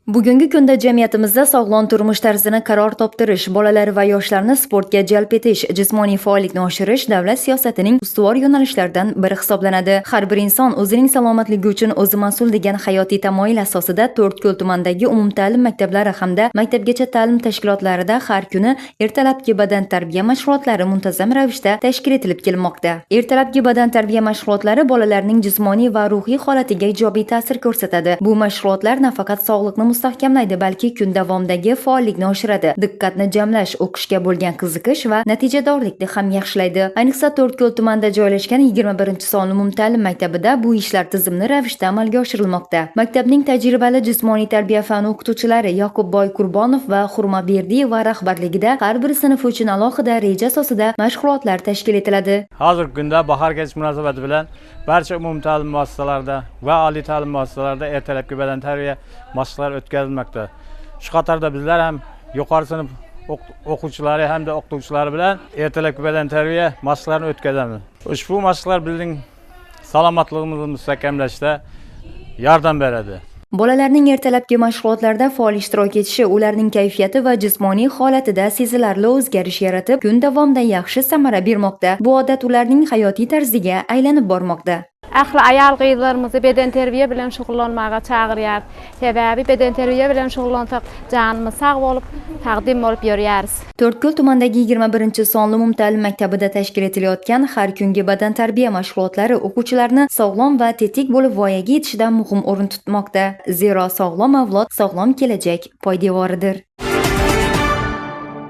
Bugungi kunda jamiyatimizda sog'lom turmush tarzini qaror toptirish, bolalar va yoshlarni sportga jalb etish, jismoniy faollikni oshirish davlat siyosatining ustuvor yo'nalishlaridan biri hisoblanadi. Har bir inson o'zining salomatligi uchun o'zi mas'ul degan hayotiy tamoyil asosida To'rtko'l tumanidagi umumta'lim maktablari hamda maktabgacha ta'lim tashkilotlarida har kuni ertalabki badan tarbiya mashg'ulotlari muntazam ravishda tashkil etilib kelmoqda. Ertalabki badan tarbiya mashg'ulotlari bolalarning jismoniy va ruhiy holatiga ijobiy ta'sir ko'rsatadi. Bu mashg'ulotlar nafaqat sog'liqni mustahkamlaydi, balki kun davomidagi faollikni oshiradi, diqqatni jamlash, o'qishga bo'lgan qiziqish va natijadorlikni ham yaxshilaydi. Ayniqsa To'rtko'l tumanida joylashgan 21-sonli umumta'lim maktabida bu ishlar tizimli ravishda amalga oshirilmoqda. Maktabning tajribali jismoniy tarbiya fani o'qituvchilari Yoqubboy Qurbonov va Hurma Berdiyeva rahbarligida har bir sinf uchun alohida reja asosida mashg'ulotlar tashkil etiladi. Hozirgi kunda bahor ketish munosabati bilan barcha umumta'lim muassasalarida va oliy ta'lim muassasalarida ertalabki badan tarbiya mashqlari o'tkazilmoqda. Shu qatorda bizlar ham yuqori sinf o'quvchilari hamda o'qituvchilari bilan ertalabki badan tarbiya mashqlarini o'tkazamiz. Ushbu mashqlar bizning salomatligimizni mustahkamlashda yordam beradi. Bolalarning ertalabki mashg'ulotlarda faol ishtirok etishi ularning kayfiyati va jismoniy holatida sezilarli o'zgarish yaratib, kun davomida yaxshi samara bermoqda. Bu odat ularning hayotiy tarziga aylanib bormoqda. Ahli ayol qizlarimizni beden terbiya bilan shug'ullanmaga chaqiryapti. Sababi beden terbiya bilan shug'ullansak, jonimiz sog' bo'lib, taqdim bo'lib yuramiz. To'rtko'l tumanidagi 21-sonli umumta'lim maktabida tashkil etilayotgan har kungi badan tarbiya mashg'ulotlari o'quvchilarni sog'lom va tetik bo'lib voyaga yetishida muhim o'rin tutmoqda. Zero sog'lom avlod, sog'lom kelajak poydevoridir.